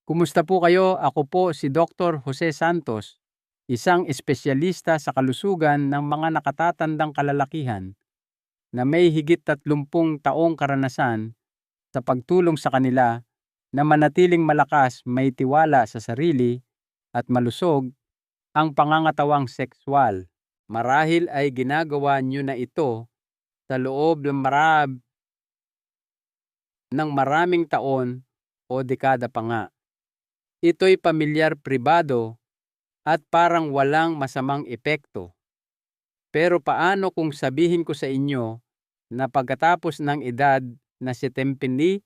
Kumusta po kayo? Ako po si Dr. Jose Santos, isang espesyalista sa kalusugan ng mga nakatatandang kalalakihan na may higit 30 taong karanasan sa pagtulong sa kanila na manatiling malakas, may tiwala sa sarili at malusog ang pangangatawang sexual. Marahil ay ginagawa niyo na ito sa loob ng maraming taon o dekada pa nga. Ito'y pamilyar, pribado at parang walang masamang epekto. Pero paano kung sabihin ko sa inyo na pagkatapos ng edad na 70,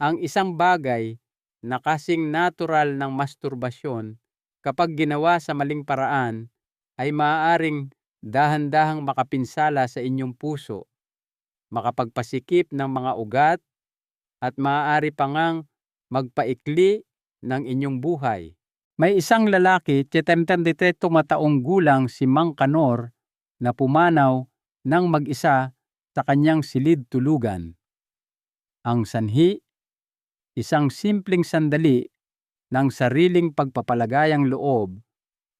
ang isang bagay na kasing natural ng masturbasyon kapag ginawa sa maling paraan ay maaaring dahan-dahang makapinsala sa inyong puso, makapagpasikip ng mga ugat at maaari pa ngang magpaikli ng inyong buhay. May isang lalaki, 73 taong gulang, si Mang Kanor, na pumanaw ng mag-isa sa kanyang silid tulugan. Ang sanhi, isang simpleng sandali ng sariling pagpapalagayang loob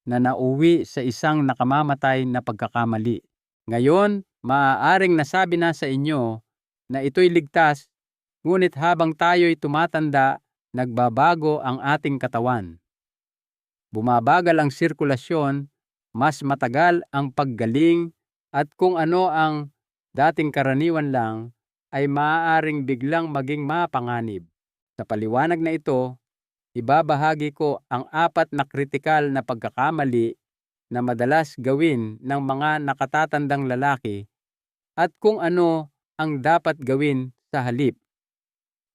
na nauwi sa isang nakamamatay na pagkakamali. Ngayon, maaaring nasabi na sa inyo na ito'y ligtas, ngunit habang tayo'y tumatanda, nagbabago ang ating katawan. Bumabagal ang sirkulasyon, mas matagal ang paggaling, at kung ano ang dating karaniwan lang ay maaaring biglang maging mapanganib. Sa paliwanag na ito, ibabahagi ko ang 4 na kritikal na pagkakamali na madalas gawin ng mga nakatatandang lalaki at kung ano ang dapat gawin sa halip.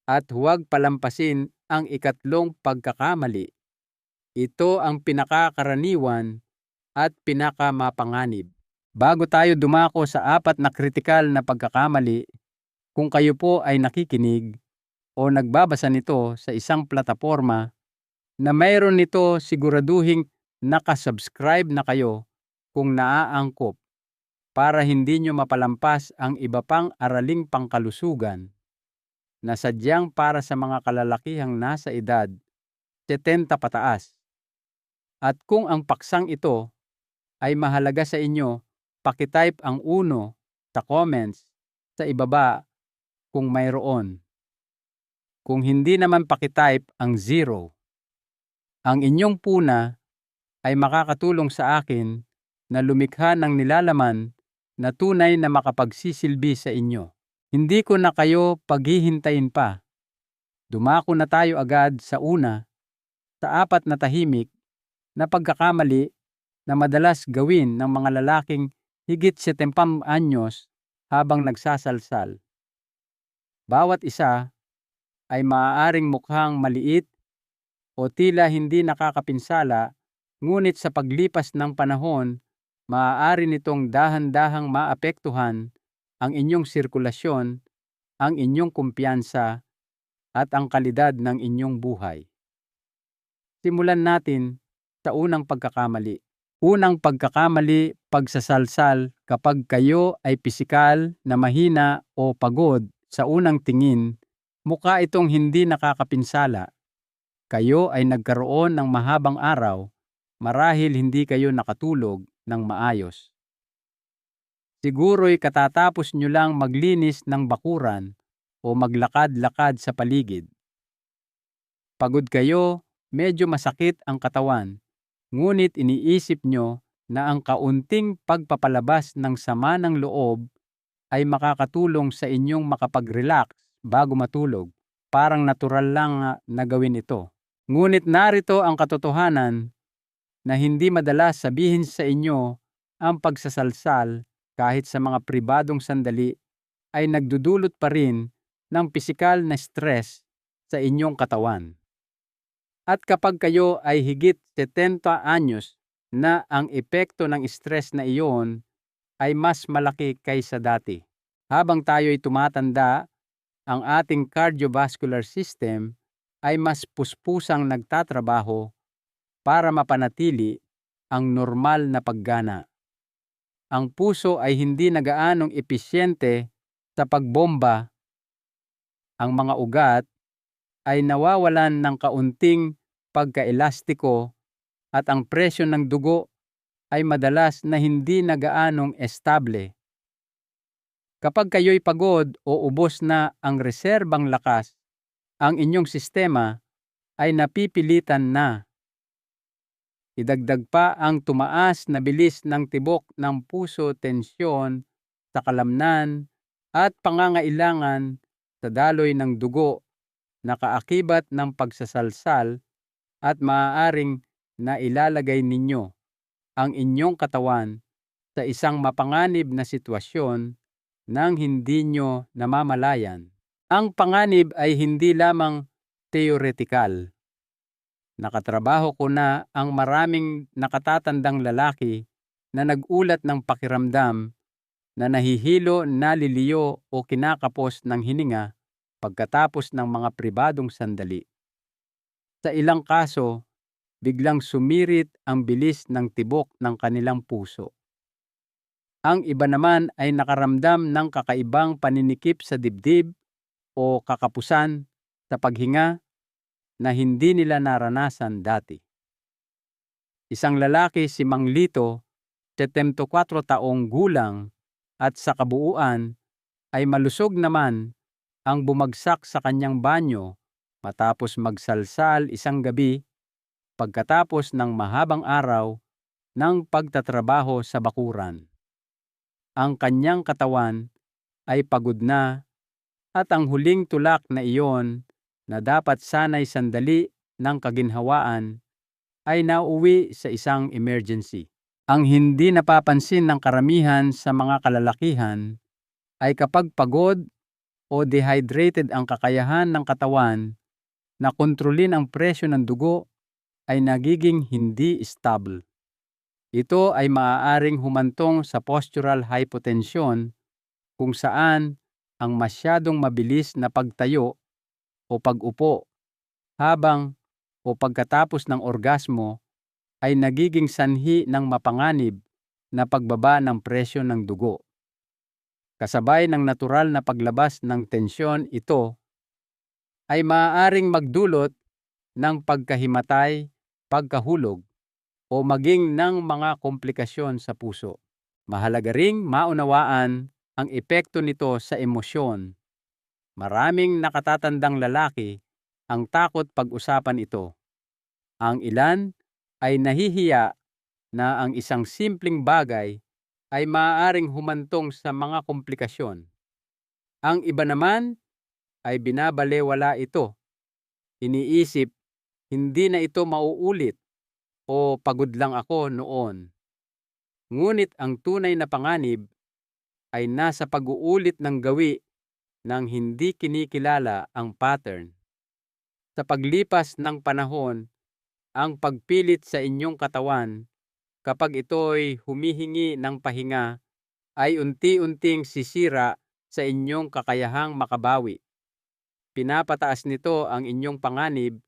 At huwag palampasin ang 3 pagkakamali. Ito ang pinakakaraniwan at pinakamapanganib. Bago tayo dumako sa 4 na kritikal na pagkakamali, kung kayo po ay nakikinig o nagbabasa nito sa isang plataporma na mayroon nito, siguraduhing nakasubscribe na kayo kung naaangkop para hindi nyo mapalampas ang iba pang araling pangkalusugan na sadyang para sa mga kalalakihang nasa edad 70 pataas. At kung ang paksang ito ay mahalaga sa inyo, pakitype ang 1 sa comments sa ibaba kung mayroon. Kung hindi naman, pakitype ang 0. Ang inyong puna ay makakatulong sa akin na lumikha ng nilalaman na tunay na makapagsisilbi sa inyo. Hindi ko na kayo paghihintayin pa. Dumako na tayo agad sa sa 4 na tahimik na pagkakamali na madalas gawin ng mga lalaking higit 70 anyos habang nagsasalsal. Bawat isa ay maaaring mukhang maliit o tila hindi nakakapinsala, ngunit sa paglipas ng panahon, maaari nitong dahan-dahang maapektuhan ang inyong sirkulasyon, ang inyong kumpiyansa, at ang kalidad ng inyong buhay. Simulan natin sa unang pagkakamali. Unang pagkakamali, pagsasalsal. Kapag kayo ay pisikal na mahina o pagod sa unang tingin, mukha itong hindi nakakapinsala. Kayo ay nagkaroon ng mahabang araw, marahil hindi kayo nakatulog ng maayos. Siguro'y katatapos nyo lang maglinis ng bakuran o maglakad-lakad sa paligid. Pagod kayo, medyo masakit ang katawan, ngunit iniisip nyo na ang kaunting pagpapalabas ng sama ng loob ay makakatulong sa inyong makapag-relax bago matulog. Parang natural lang na gawin ito. Ngunit narito ang katotohanan na hindi madalas sabihin sa inyo. Ang pagsasalsal, kahit sa mga pribadong sandali, ay nagdudulot pa rin ng pisikal na stress sa inyong katawan. At kapag kayo ay higit 70 anyos na, ang epekto ng stress na iyon ay mas malaki kaysa dati. Habang tayo'y tumatanda, ang ating cardiovascular system ay mas puspusang nagtatrabaho para mapanatili ang normal na paggana. Ang puso ay hindi na gaanong episyente sa pagbomba. Ang mga ugat ay nawawalan ng kaunting pagkaelastiko at ang presyo ng dugo ay madalas na hindi na gaanong estable. Kapag kayo'y pagod o ubos na ang reserbang lakas, ang inyong sistema ay napipilitan na. Idagdag pa ang tumaas na bilis ng tibok ng puso, tensyon sa kalamnan at pangangailangan sa daloy ng dugo na kaakibat ng pagsasalsal at maaaring na ilalagay ninyo ang inyong katawan sa isang mapanganib na sitwasyon nang hindi nyo namamalayan. Ang panganib ay hindi lamang teoretikal. Nakatrabaho ko na ang maraming nakatatandang lalaki na nagulat ng pakiramdam na nahihilo, naliliyo o kinakapos ng hininga pagkatapos ng mga pribadong sandali. Sa ilang kaso, biglang sumirit ang bilis ng tibok ng kanilang puso. Ang iba naman ay nakaramdam ng kakaibang paninikip sa dibdib o kakapusan sa paghinga na hindi nila naranasan dati. Isang lalaki, si Mang Lito, 74 taong gulang, at sa kabuuan ay malusog naman ang bumagsak sa kanyang banyo matapos magsalsal isang gabi pagkatapos ng mahabang araw ng pagtatrabaho sa bakuran. Ang kanyang katawan ay pagod na at ang huling tulak na iyon na dapat sana'y sandali ng kaginhawaan ay nauwi sa isang emergency. Ang hindi napapansin ng karamihan sa mga kalalakihan ay kapag pagod o dehydrated ang kakayahan ng katawan na kontrolin ang presyo ng dugo ay nagiging hindi stable. Ito ay maaaring humantong sa postural hypotension kung saan ang masyadong mabilis na pagtayo o pag-upo habang o pagkatapos ng orgasmo ay nagiging sanhi ng mapanganib na pagbaba ng presyo ng dugo. Kasabay ng natural na paglabas ng tensyon, ito ay maaaring magdulot ng pagkahimatay, pagkahulog, o maging ng mga komplikasyon sa puso. Mahalaga ring maunawaan ang epekto nito sa emosyon. Maraming nakatatandang lalaki ang takot pag-usapan ito. Ang ilan ay nahihiya na ang isang simpleng bagay ay maaaring humantong sa mga komplikasyon. Ang iba naman ay binabalewala ito. Iniisip, hindi na ito mauulit o pagod lang ako noon. Ngunit ang tunay na panganib ay nasa pag-uulit ng gawi nang hindi kinikilala ang pattern. Sa paglipas ng panahon, ang pagpilit sa inyong katawan kapag ito'y humihingi ng pahinga ay unti-unting sisira sa inyong kakayahang makabawi. Pinapataas nito ang inyong panganib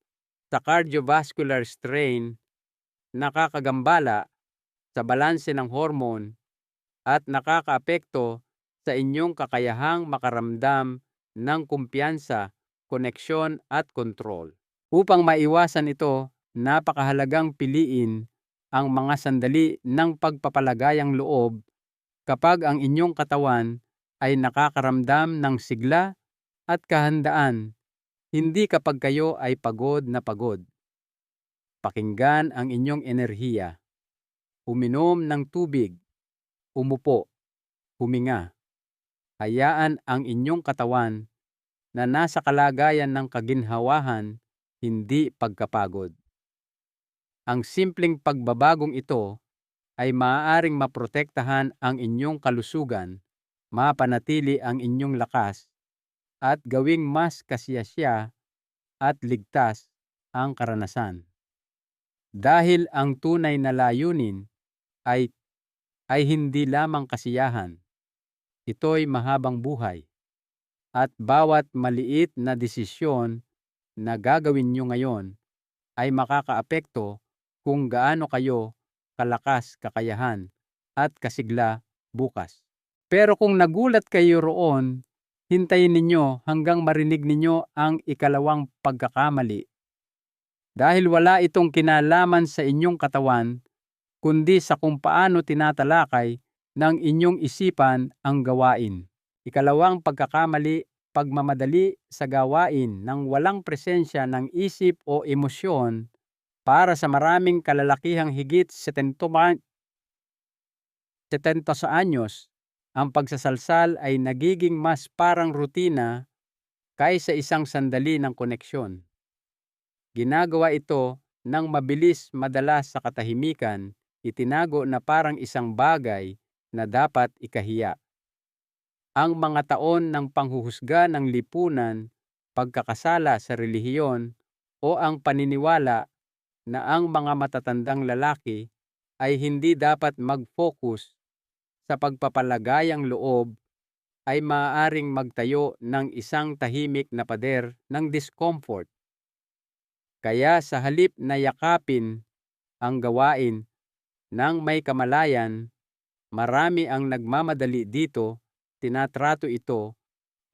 sa cardiovascular strain, nakakagambala sa balanse ng hormone at nakakaapekto sa inyong kakayahang makaramdam ng kumpiyansa, koneksyon at kontrol. Upang maiwasan ito, napakahalagang piliin ang mga sandali ng pagpapalagayang loob kapag ang inyong katawan ay nakakaramdam ng sigla at kahandaan, hindi kapag kayo ay pagod na pagod. Pakinggan ang inyong enerhiya. Uminom ng tubig, umupo, huminga. Hayaan ang inyong katawan na nasa kalagayan ng kaginhawahan, hindi pagkapagod. Ang simpleng pagbabagong ito ay maaaring maprotektahan ang inyong kalusugan, mapanatili ang inyong lakas, at gawing mas kasiyasya at ligtas ang karanasan. Dahil ang tunay na layunin ay hindi lamang kasiyahan. Ito'y mahabang buhay. At bawat maliit na desisyon na gagawin nyo ngayon ay makakaapekto kung gaano kayo kalakas, kakayahan at kasigla bukas. Pero kung nagulat kayo roon Hintayin ninyo hanggang marinig ninyo ang ikalawang pagkakamali. Dahil wala itong kinalaman sa inyong katawan, kundi sa kung paano tinatalakay ng inyong isipan ang gawain. Ikalawang pagkakamali, pagmamadali sa gawain ng walang presensya ng isip o emosyon. Para sa maraming kalalakihang higit 70 anyos, ang pagsasalsal ay nagiging mas parang rutina kaysa isang sandali ng koneksyon. Ginagawa ito ng mabilis, madalas sa katahimikan, itinago na parang isang bagay na dapat ikahiya. Ang mga taon ng panghuhusga ng lipunan, pagkakasala sa relihiyon, o ang paniniwala na ang mga matatandang lalaki ay hindi dapat mag-focus sa pagpapalagayang loob ay maaaring magtayo ng isang tahimik na pader ng discomfort. Kaya sa halip na yakapin ang gawain ng may kamalayan, marami ang nagmamadali dito. Tinatrato ito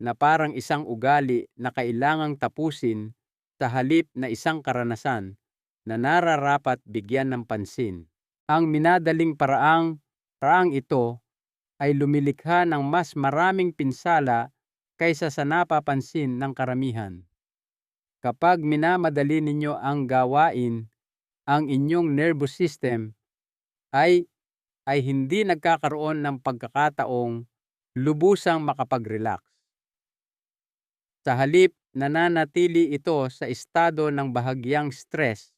na parang isang ugali na kailangang tapusin sa halip na isang karanasan na nararapat bigyan ng pansin. Ang minadaling paraang ito ay lumilikha ng mas maraming pinsala kaysa sa napapansin ng karamihan. Kapag minamadali ninyo ang gawain, ang inyong nervous system ay hindi nagkakaroon ng pagkakataong lubusang makapag-relax. Sa halip, nananatili ito sa estado ng bahagyang stress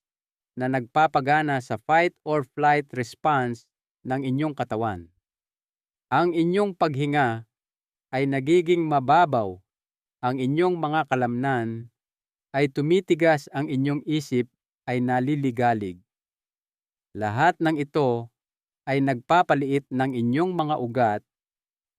na nagpapagana sa fight or flight response ng inyong katawan. Ang inyong paghinga ay nagiging mababaw, ang inyong mga kalamnan ay tumitigas, ang inyong isip ay naliligalig. Lahat ng ito ay nagpapaliit ng inyong mga ugat,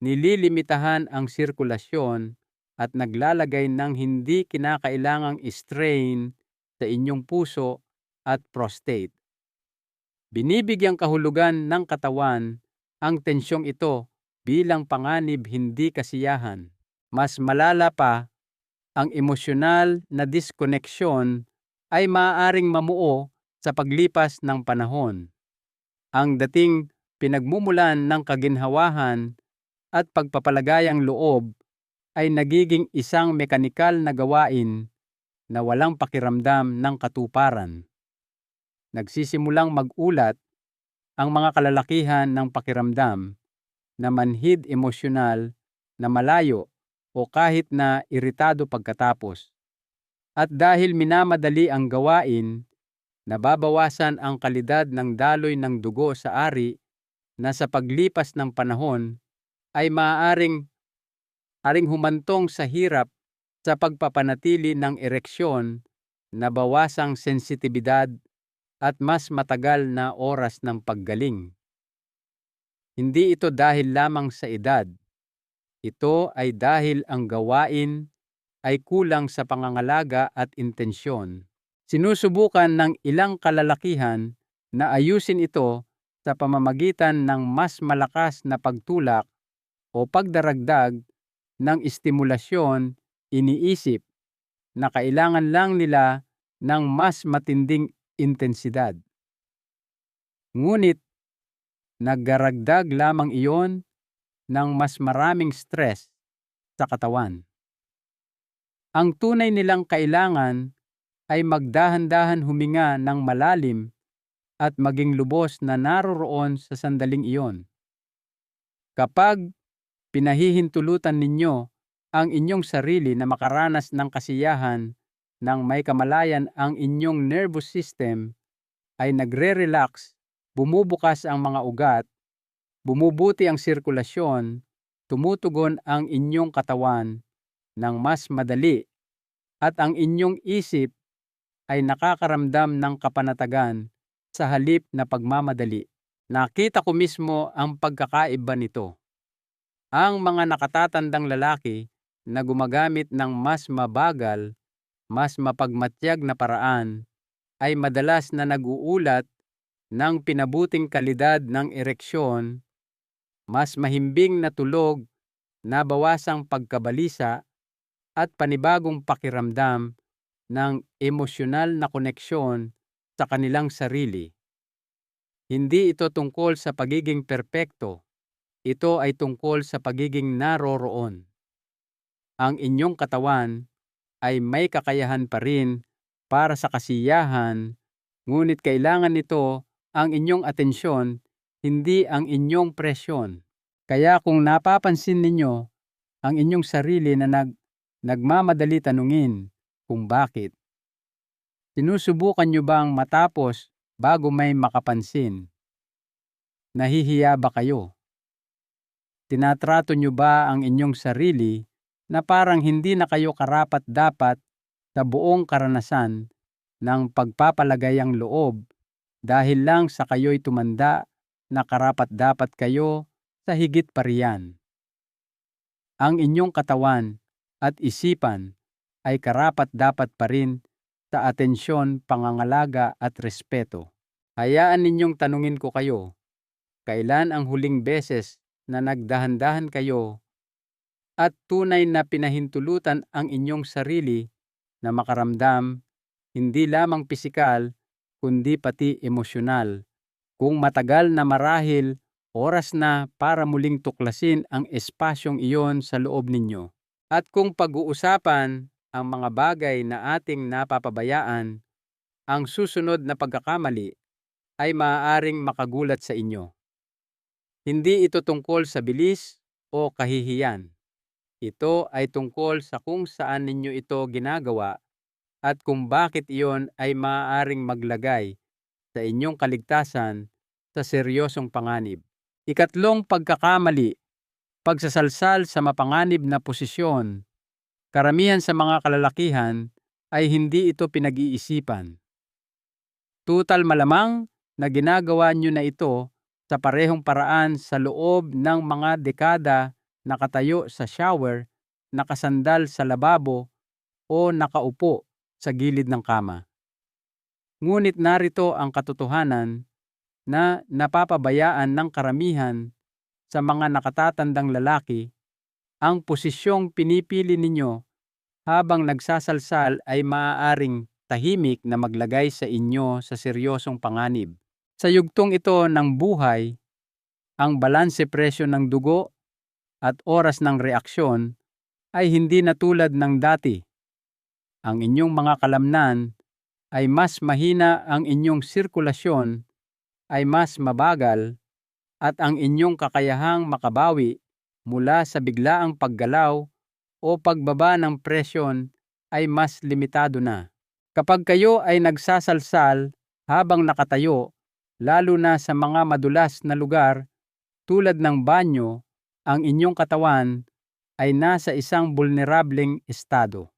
nililimitahan ang sirkulasyon at naglalagay ng hindi kinakailangang strain sa inyong puso at prostate. Binibigyang kahulugan ng katawan ang tensyong ito bilang panganib, hindi kasiyahan. Mas malala pa, ang emosyonal na diskoneksyon ay maaaring mamuo sa paglipas ng panahon. Ang dating pinagmumulan ng kaginhawahan at pagpapalagayang loob ay nagiging isang mekanikal na gawain na walang pakiramdam ng katuparan. Nagsisimulang mag-ulat ang mga kalalakihan ng pakiramdam na manhid emosyonal na malayo o kahit na iritado pagkatapos. At dahil minamadali ang gawain, nababawasan ang kalidad ng daloy ng dugo sa ari na sa paglipas ng panahon ay maaaring humantong sa hirap sa pagpapanatili ng ereksyon, nabawasang sensitibidad at mas matagal na oras ng paggaling. Hindi ito dahil lamang sa edad. Ito ay dahil ang gawain ay kulang sa pangangalaga at intensyon. Sinusubukan ng ilang kalalakihan na ayusin ito sa pamamagitan ng mas malakas na pagtulak o pagdaragdag ng estimulasyon. Iniisip na kailangan lang nila ng mas matinding intensidad. Ngunit nagdaragdag lamang iyon ng mas maraming stress sa katawan. Ang tunay nilang kailangan ay magdahan-dahan huminga ng malalim at maging lubos na naroroon sa sandaling iyon. Kapag pinahihintulutan ninyo ang inyong sarili na makaranas ng kasiyahan ng may kamalayan, ang inyong nervous system ay nagre-relax, bumubukas ang mga ugat, bumubuti ang sirkulasyon, tumutugon ang inyong katawan ng mas madali, at ang inyong isip ay nakakaramdam ng kapanatagan sa halip na pagmamadali. Nakita ko mismo ang pagkakaiba nito. Ang mga nakatatandang lalaki na gumagamit ng mas mabagal, mas mapagmatyag na paraan ay madalas na nag-uulat ng pinabuting kalidad ng ereksyon, mas mahimbing na tulog nabawasang pagkabalisa at panibagong pakiramdam ng emosyonal na koneksyon sa kanilang sarili. Hindi ito tungkol sa pagiging perpekto, ito ay tungkol sa pagiging naroroon. Ang inyong katawan ay may kakayahan pa rin para sa kasiyahan, ngunit kailangan nito ang inyong atensyon, hindi ang inyong presyon. Kaya kung napapansin ninyo ang inyong sarili na nagmamadali tanungin kung bakit, sinusubukan nyo bang matapos bago may makapansin? Nahihiya ba kayo? Tinatrato nyo ba ang inyong sarili na parang hindi na kayo karapat-dapat sa buong karanasan ng pagpapalagayang loob dahil lang sa kayo'y tumanda na karapat-dapat kayo sa higit pa riyan? Ang inyong katawan at isipan ay karapat-dapat pa rin sa atensyon, pangangalaga at respeto. Hayaan ninyong tanungin ko kayo, kailan ang huling beses na nagdahan-dahan kayo at tunay na pinahintulutan ang inyong sarili na makaramdam, hindi lamang pisikal, kundi pati emosyonal? Kung matagal na marahil, oras na para muling tuklasin ang espasyong iyon sa loob ninyo. At kung pag-uusapan ang mga bagay na ating napapabayaan, ang susunod na pagkakamali ay maaaring makagulat sa inyo. Hindi ito tungkol sa bilis o kahihiyan. Ito ay tungkol sa kung saan ninyo ito ginagawa at kung bakit iyon ay maaaring maglagay sa inyong kaligtasan sa seryosong panganib. Ikatlong pagkakamali, pagsasalsal sa mapanganib na posisyon. Karamihan sa mga kalalakihan ay hindi ito pinag-iisipan. Tutal malamang na ginagawa nyo na ito sa parehong paraan sa loob ng mga dekada, nakatayo sa shower, nakasandal sa lababo, o nakaupo sa gilid ng kama. Ngunit narito ang katotohanan na napapabayaan ng karamihan sa mga nakatatandang lalaki. Ang posisyong pinipili ninyo habang nagsasalsal ay maaaring tahimik na maglagay sa inyo sa seryosong panganib. Sa yugtong ito ng buhay, ang balanse presyo ng dugo at oras ng reaksyon ay hindi na tulad ng dati. Ang inyong mga kalamnan ay mas mahina, ang inyong sirkulasyon ay mas mabagal, at ang inyong kakayahang makabawi mula sa biglaang paggalaw o pagbaba ng presyon ay mas limitado na. Kapag kayo ay nagsasalsal habang nakatayo, lalo na sa mga madulas na lugar tulad ng banyo, ang inyong katawan ay nasa isang vulnerableng estado.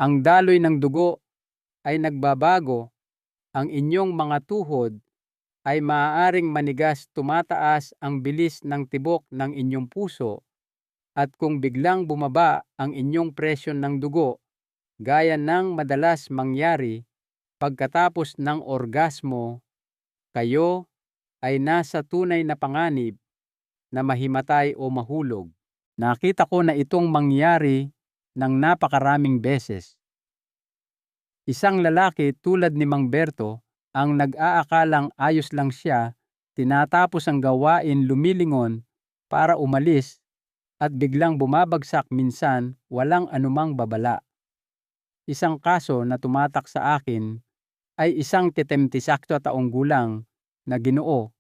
Ang daloy ng dugo ay nagbabago, ang inyong mga tuhod ay maaaring manigas, tumataas ang bilis ng tibok ng inyong puso, at kung biglang bumaba ang inyong presyon ng dugo, gaya ng madalas mangyari pagkatapos ng orgasmo, kayo ay nasa tunay na panganib na mahimatay o mahulog. Nakita ko na itong mangyari ng napakaraming beses. Isang lalaki tulad ni Mang Berto ang nag-aakalang ayos lang siya, tinatapos ang gawain, lumilingon para umalis at biglang bumabagsak, minsan walang anumang babala. Isang kaso na tumatak sa akin ay isang 74 taong gulang na Ginoo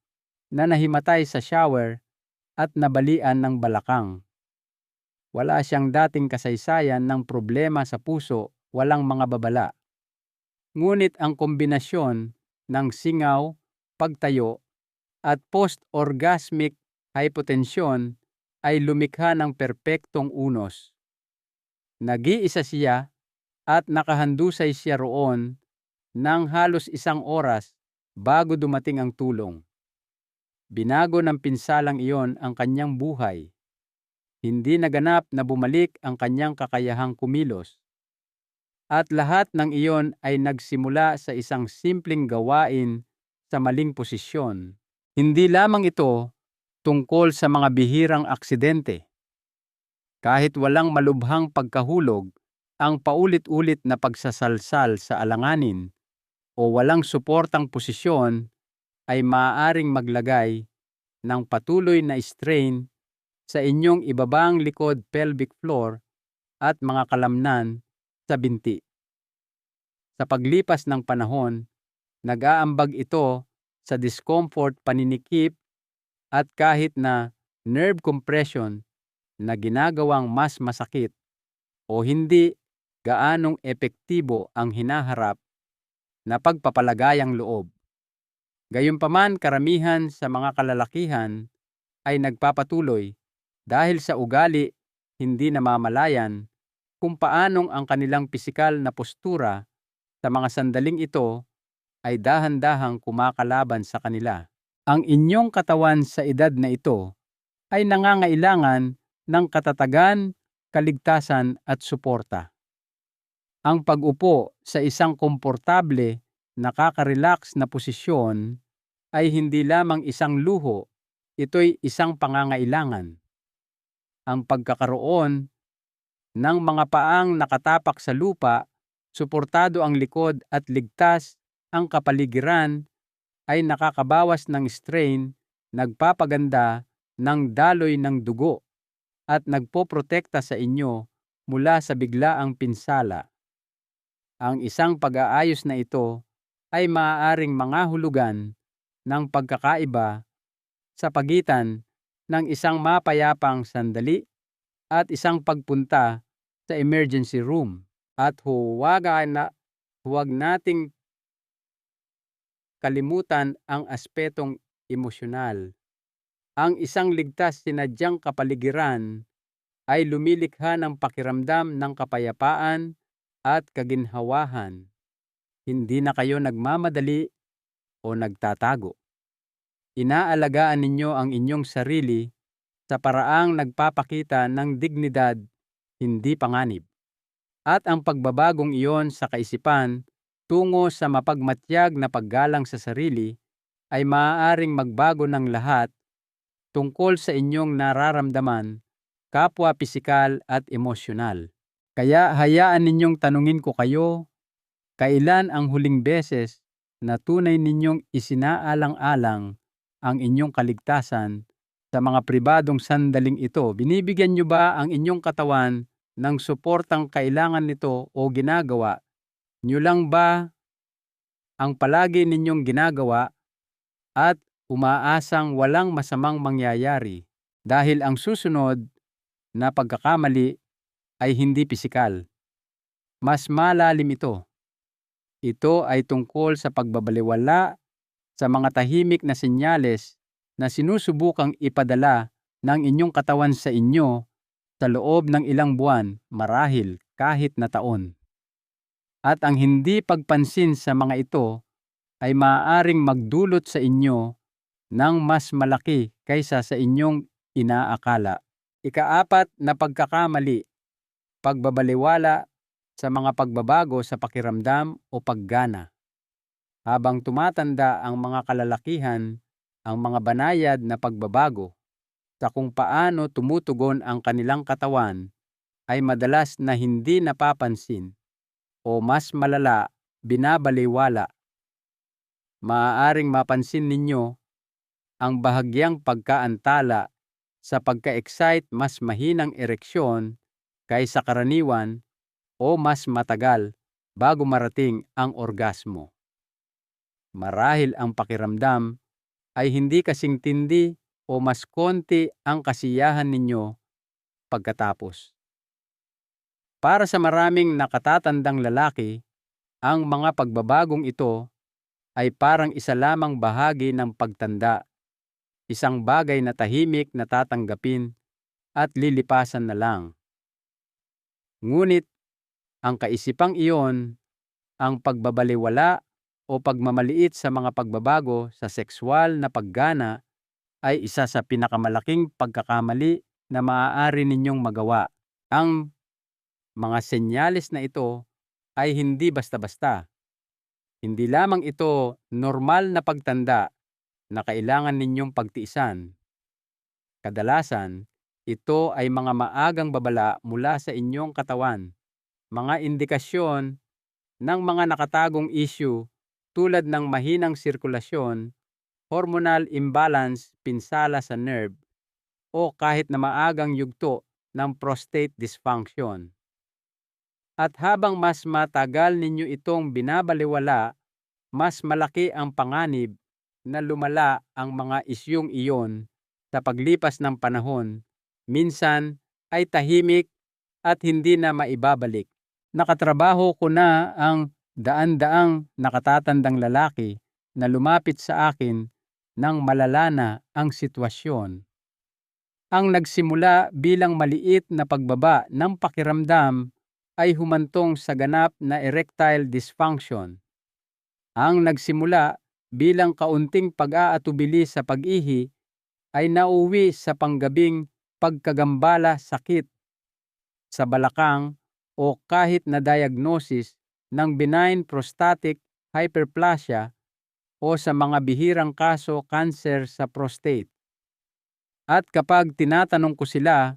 na nahimatay sa shower at nabalian ng balakang. Wala siyang dating kasaysayan ng problema sa puso, walang mga babala. Ngunit ang kombinasyon ng singaw, pagtayo, at post-orgasmic hypotension ay lumikha ng perpektong unos. Nag-iisa siya at nakahandusay siya roon ng halos 1 oras bago dumating ang tulong. Binago ng pinsalang iyon ang kanyang buhay. Hindi naganap na bumalik ang kanyang kakayahang kumilos. At lahat ng iyon ay nagsimula sa isang simpleng gawain sa maling posisyon. Hindi lamang ito tungkol sa mga bihirang aksidente. Kahit walang malubhang pagkahulog, ang paulit-ulit na pagsasalsal sa alanganin o walang suportang posisyon ay maaaring maglagay ng patuloy na strain sa inyong ibabang likod pelvic floor at mga kalamnan sa binti. Sa paglipas ng panahon, nag-aambag ito sa discomfort, paninikip at kahit na nerve compression na ginagawang mas masakit o hindi gaanong epektibo ang hinaharap na pagpapalagayang loob. Gayunpaman, karamihan sa mga kalalakihan ay nagpapatuloy dahil sa ugali, hindi namamalayan kung paanong ang kanilang pisikal na postura sa mga sandaling ito ay dahan-dahang kumakalaban sa kanila. Ang inyong katawan sa edad na ito ay nangangailangan ng katatagan, kaligtasan at suporta. Ang pag-upo sa isang komportable, nakaka-relax na posisyon ay hindi lamang isang luho, ito'y isang pangangailangan. Ang pagkakaroon ng mga paang nakatapak sa lupa, suportado ang likod at ligtas ang kapaligiran ay nakakabawas ng strain, nagpapaganda ng daloy ng dugo at nagpoprotekta sa inyo mula sa biglaang pinsala. Ang isang pag-aayos na ito ay maaaring mangahulugan ng pagkakaiba sa pagitan ng isang mapayapang sandali at isang pagpunta sa emergency room. At huwag nating kalimutan ang aspetong emosyonal. Ang isang ligtas sinadyang kapaligiran ay lumilikha ng pakiramdam ng kapayapaan at kaginhawahan. Hindi na kayo nagmamadali o nagtatago. Inaalagaan ninyo ang inyong sarili sa paraang nagpapakita ng dignidad, hindi panganib. At ang pagbabagong iyon sa kaisipan tungo sa mapagmatyag na paggalang sa sarili ay maaaring magbago ng lahat tungkol sa inyong nararamdaman, kapwa pisikal at emosyonal. Kaya hayaan ninyong tanungin ko kayo, kailan ang huling beses na tunay ninyong isinaalang-alang ang inyong kaligtasan sa mga pribadong sandaling ito? Binibigyan nyo ba ang inyong katawan ng suportang kailangan nito o ginagawa nyo lang ba ang palagi ninyong ginagawa at umaasang walang masamang mangyayari dahil ang susunod na pagkakamali ay hindi pisikal? Mas malalim ito. Ito ay tungkol sa pagbabalewala sa mga tahimik na senyales na sinusubukang ipadala ng inyong katawan sa inyo sa loob ng ilang buwan, marahil kahit na taon. At ang hindi pagpansin sa mga ito ay maaaring magdulot sa inyo ng mas malaki kaysa sa inyong inaakala. Ikaapat na pagkakamali, pagbabalewala sa mga pagbabago sa pakiramdam o paggana. Habang tumatanda ang mga kalalakihan, ang mga banayad na pagbabago sa kung paano tumutugon ang kanilang katawan ay madalas na hindi napapansin o mas malala, binabalewala. Maaaring mapansin ninyo ang bahagyang pagkaantala sa pagka-excite, mas mahinang ereksyon kaysa karaniwan o mas matagal bago marating ang orgasmo. Marahil ang pakiramdam ay hindi kasing tindi o mas konti ang kasiyahan ninyo pagkatapos. Para sa maraming nakatatandang lalaki, ang mga pagbabagong ito ay parang isa lamang bahagi ng pagtanda, isang bagay na tahimik na tatanggapin at lilipasan na lang. Ngunit ang kaisipang iyon, ang pagbabalewala o pagmamaliit sa mga pagbabago sa sexual na paggana ay isa sa pinakamalaking pagkakamali na maaari ninyong magawa. Ang mga senyales na ito ay hindi basta-basta. Hindi lamang ito normal na pagtanda na kailangan ninyong pagtiisan. Kadalasan, Ito ay mga maagang babala mula sa inyong katawan, mga indikasyon ng mga nakatagong issue tulad ng mahinang sirkulasyon, hormonal imbalance, pinsala sa nerve, o kahit na maagang yugto ng prostate dysfunction. At habang mas matagal ninyo itong binabalewala, mas malaki ang panganib na lumala ang mga isyung iyon sa paglipas ng panahon. Minsan ay tahimik at hindi na maibabalik. Nakatrabaho ko na ang daan-daang nakatatandang lalaki na lumapit sa akin nang malala na ang sitwasyon. Ang nagsimula bilang maliit na pagbaba ng pakiramdam ay humantong sa ganap na erectile dysfunction. Ang nagsimula bilang kaunting pag-aatubili sa pag-ihi ay nauwi sa panggabing pagkagambala, sakit sa balakang, o kahit na diagnosis ng benign prostatic hyperplasia o sa mga bihirang kaso kanser sa prostate. At kapag tinatanong ko sila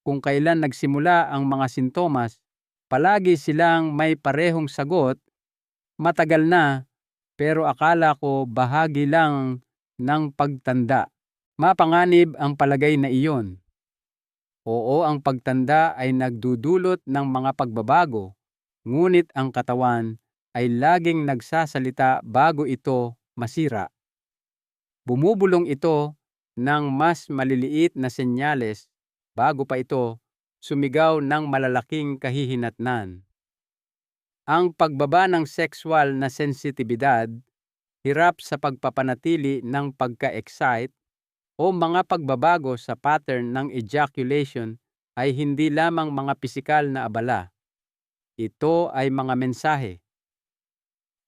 kung kailan nagsimula ang mga sintomas, palagi silang may parehong sagot, matagal na, pero akala ko bahagi lang ng pagtanda. Mapanganib ang palagay na iyon. Oo, ang pagtanda ay nagdudulot ng mga pagbabago, ngunit ang katawan ay laging nagsasalita bago ito masira. Bumubulong ito ng mas maliliit na senyales bago pa ito sumigaw ng malalaking kahihinatnan. Ang pagbaba ng sexual na sensitibidad, hirap sa pagpapanatili ng pagka-excite, o mga pagbabago sa pattern ng ejaculation ay hindi lamang mga pisikal na abala. Ito ay mga mensahe.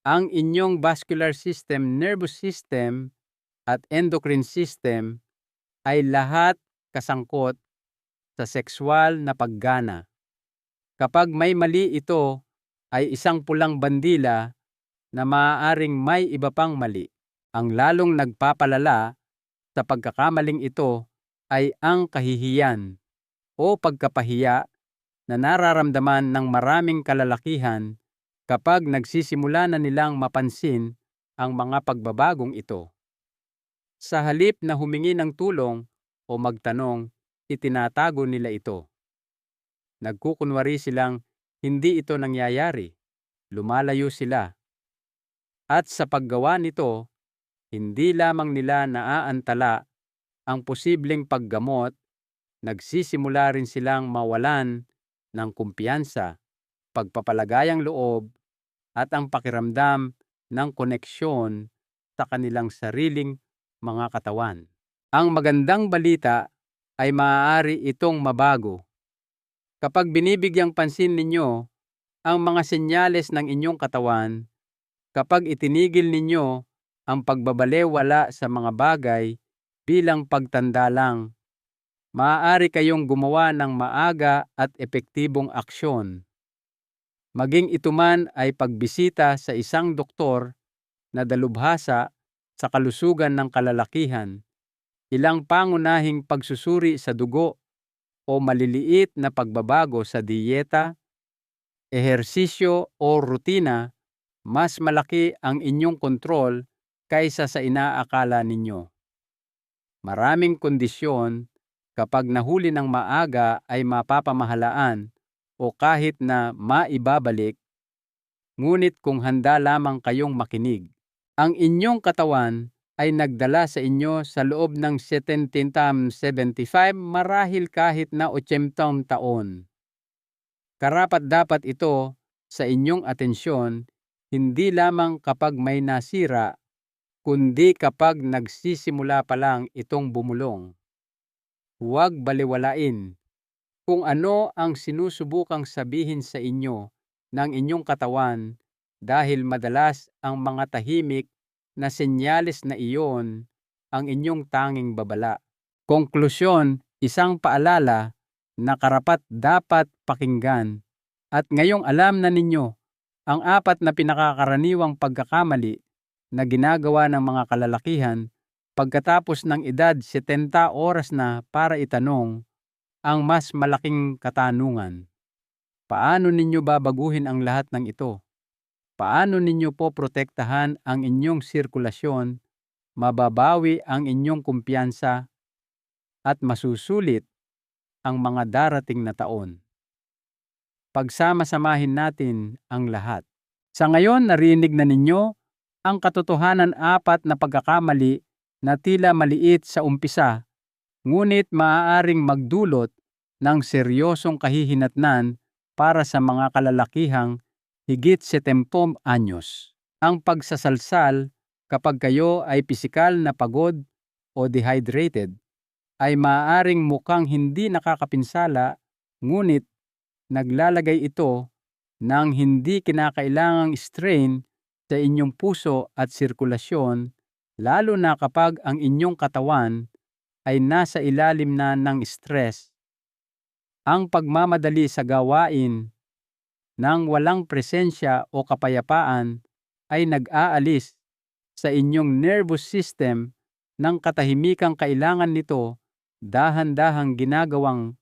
Ang inyong vascular system, nervous system, at endocrine system ay lahat kasangkot sa sexual na paggana. Kapag may mali, ito ay isang pulang bandila na maaaring may iba pang mali. Ang lalong nagpapalala sa pagkakamaling ito ay ang kahihiyan o pagkapahiya na nararamdaman ng maraming kalalakihan kapag nagsisimula na nilang mapansin ang mga pagbabagong ito. Sa halip na humingi ng tulong o magtanong, itinatago nila ito. Nagkukunwari silang hindi ito nangyayari. Lumalayo sila. At sa paggawa nito, hindi lamang nila naaantala ang posibleng paggamot, nagsisimula rin silang mawalan ng kumpiyansa, pagpapalagayang loob, at ang pakiramdam ng koneksyon sa kanilang sariling mga katawan. Ang magandang balita ay maaari itong mabago. Kapag binibigyang pansin ninyo ang mga senyales ng inyong katawan, kapag itinigil ninyo ang pagbabalewala sa mga bagay bilang pagtanda lang, maaari kayong gumawa ng maaga at epektibong aksyon. Maging ito man ay pagbisita sa isang doktor na dalubhasa sa kalusugan ng kalalakihan, ilang pangunahing pagsusuri sa dugo, o maliliit na pagbabago sa diyeta, ehersisyo o rutina, mas malaki ang inyong kontrol kaysa sa inaakala ninyo. Maraming kondisyon, kapag nahuli ng maaga, ay mapapamahalaan o kahit na maibabalik, ngunit kung handa lamang kayong makinig, ang inyong katawan ay nagdala sa inyo sa loob ng 1775 marahil kahit na 80 taon. Karapat-dapat ito sa inyong atensyon, hindi lamang kapag may nasira, kundi kapag nagsisimula pa lang itong bumulong. Huwag balewalain kung ano ang sinusubukang sabihin sa inyo ng inyong katawan, dahil madalas ang mga tahimik na senyales na iyon ang inyong tanging babala. Konklusyon, isang paalala na karapat-dapat pakinggan. At ngayong alam na ninyo ang 4 na pinakakaraniwang pagkakamali na ginagawa ng mga kalalakihan pagkatapos ng edad 70 oras na para itanong ang mas malaking katanungan. Paano ninyo babaguhin ang lahat ng ito? Paano ninyo poprotektahan ang inyong sirkulasyon, mababawi ang inyong kumpiyansa, at masusulit ang mga darating na taon? Pagsama-samahin natin ang lahat. Sa ngayon, narinig na ninyo ang katotohanan, 4 na pagkakamali na tila maliit sa umpisa, ngunit maaaring magdulot ng seryosong kahihinatnan para sa mga kalalakihang higit 70 anyos. Ang pagsasalsal kapag kayo ay pisikal na pagod o dehydrated ay maaaring mukhang hindi nakakapinsala, ngunit naglalagay ito ng hindi kinakailangang strain sa inyong puso at sirkulasyon, lalo na kapag ang inyong katawan ay nasa ilalim na ng stress. Ang pagmamadali sa gawain ng walang presensya o kapayapaan ay nag-aalis sa inyong nervous system ng katahimikang kailangan nito, dahan-dahang ginagawang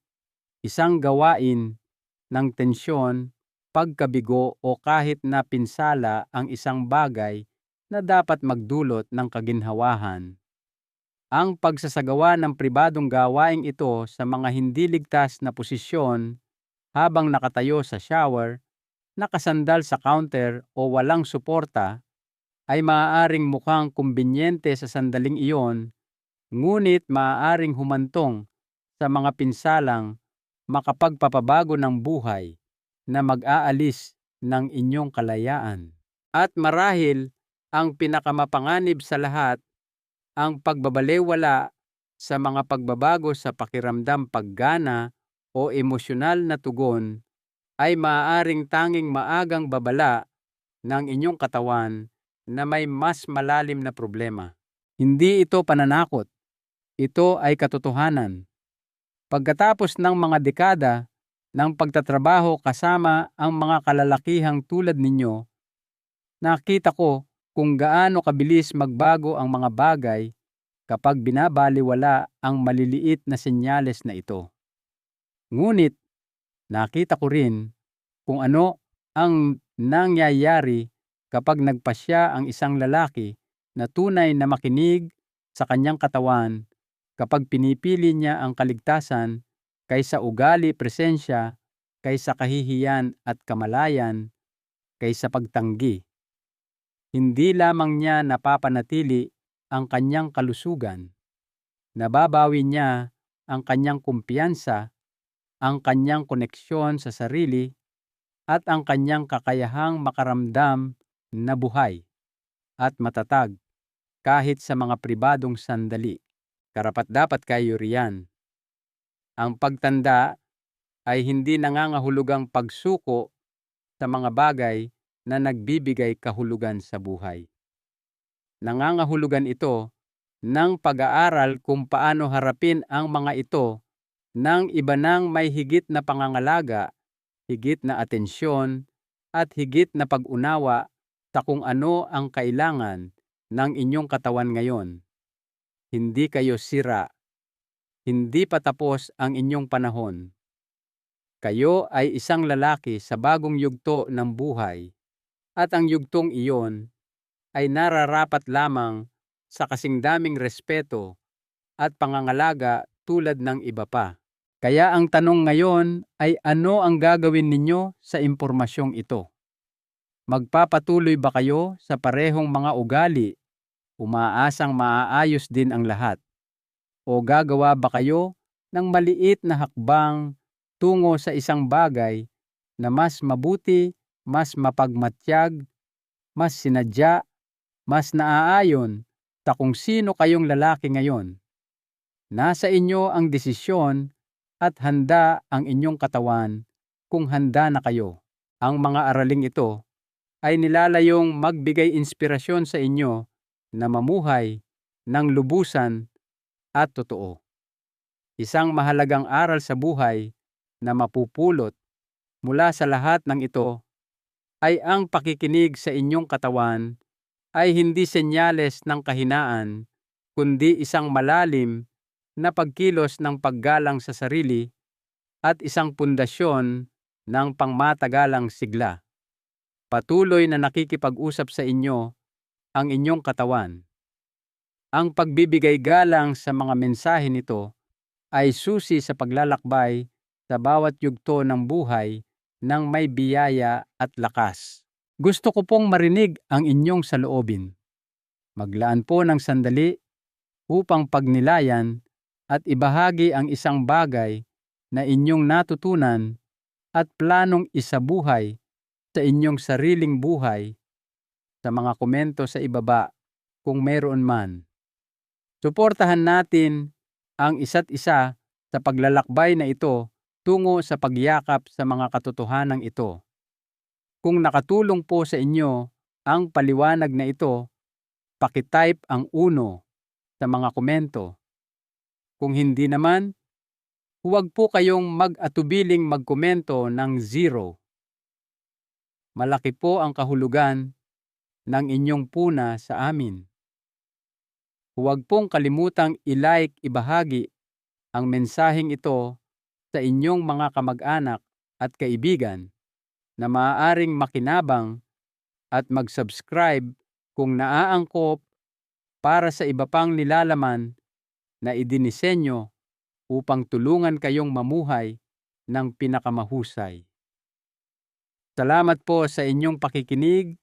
isang gawain ng tensyon, pagkabigo o kahit na pinsala ang isang bagay na dapat magdulot ng kaginhawahan. Ang pagsasagawa ng pribadong gawaing ito sa mga hindi ligtas na posisyon habang nakatayo sa shower, nakasandal sa counter o walang suporta ay maaaring mukhang kumbinyente sa sandaling iyon, ngunit maaaring humantong sa mga pinsalang makapagpapabago ng buhay na mag-aalis ng inyong kalayaan. At marahil ang pinakamapanganib sa lahat, ang pagbabalewala sa mga pagbabago sa pakiramdam, paggana o emosyonal na tugon ay maaaring tanging maagang babala ng inyong katawan na may mas malalim na problema. Hindi ito pananakot. Ito ay katotohanan. Pagkatapos ng mga dekada ng pagtatrabaho kasama ang mga kalalakihang tulad ninyo, nakita ko kung gaano kabilis magbago ang mga bagay kapag binabaliwala ang maliliit na senyales na ito. Ngunit nakita ko rin kung ano ang nangyayari kapag nagpasya ang isang lalaki na tunay na makinig sa kanyang katawan, kapag pinipili niya ang kaligtasan kaysa ugali, presensya kaysa kahihiyan at kamalayan kaysa pagtanggi. Hindi lamang niya napapanatili ang kanyang kalusugan, nababawi niya ang kanyang kumpiyansa, ang kanyang koneksyon sa sarili, at ang kanyang kakayahang makaramdam na buhay at matatag kahit sa mga pribadong sandali. Karapat-dapat kayo riyan. Ang pagtanda ay hindi nangangahulugang pagsuko sa mga bagay na nagbibigay kahulugan sa buhay. Nangangahulugan ito ng pag-aaral kung paano harapin ang mga ito ng iba ng may higit na pangangalaga, higit na atensyon, at higit na pag-unawa sa kung ano ang kailangan ng inyong katawan ngayon. Hindi kayo sira. Hindi pa tapos ang inyong panahon. Kayo ay isang lalaki sa bagong yugto ng buhay, at ang yugtong iyon ay nararapat lamang sa kasing daming respeto at pangangalaga tulad ng iba pa. Kaya ang tanong ngayon ay, ano ang gagawin ninyo sa impormasyong ito? Magpapatuloy ba kayo sa parehong mga ugali, umaasang maaayos din ang lahat? O gagawa ba kayo ng maliit na hakbang tungo sa isang bagay na mas mabuti, mas mapagmatyag, mas sinadya, mas naaayon sa kung sino kayong lalaki ngayon? Nasa inyo ang desisyon at handa ang inyong katawan kung handa na kayo. Ang mga araling ito ay nilalayong magbigay inspirasyon sa inyo na mamuhay ng lubusan at totoo. Isang mahalagang aral sa buhay na mapupulot mula sa lahat ng ito ay ang pakikinig sa inyong katawan ay hindi senyales ng kahinaan, kundi isang malalim na pagkilos ng paggalang sa sarili at isang pundasyon ng pangmatagalang sigla. Patuloy na nakikipag-usap sa inyo ang inyong katawan. Ang pagbibigay galang sa mga mensahe nito ay susi sa paglalakbay sa bawat yugto ng buhay ng may biyaya at lakas. Gusto ko pong marinig ang inyong saloobin. Maglaan po ng sandali upang pagnilayan at ibahagi ang isang bagay na inyong natutunan at planong isabuhay sa inyong sariling buhay sa mga komento sa ibaba kung mayroon man. Suportahan natin ang isa't isa sa paglalakbay na ito tungo sa pagyakap sa mga katotohanang ito. Kung nakatulong po sa inyo ang paliwanag na ito, pakitype ang 1 sa mga komento. Kung hindi naman, huwag po kayong mag-atubiling magkomento ng 0. Malaki po ang kahulugan ng inyong puna sa amin. Huwag pong kalimutang i-like, ibahagi ang mensaheng ito sa inyong mga kamag-anak at kaibigan na maaaring makinabang at mag-subscribe kung naaangkop para sa iba pang nilalaman na idinisenyo upang tulungan kayong mamuhay ng pinakamahusay. Salamat po sa inyong pakikinig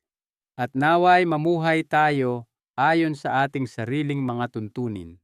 at naway mamuhay tayo ayon sa ating sariling mga tuntunin.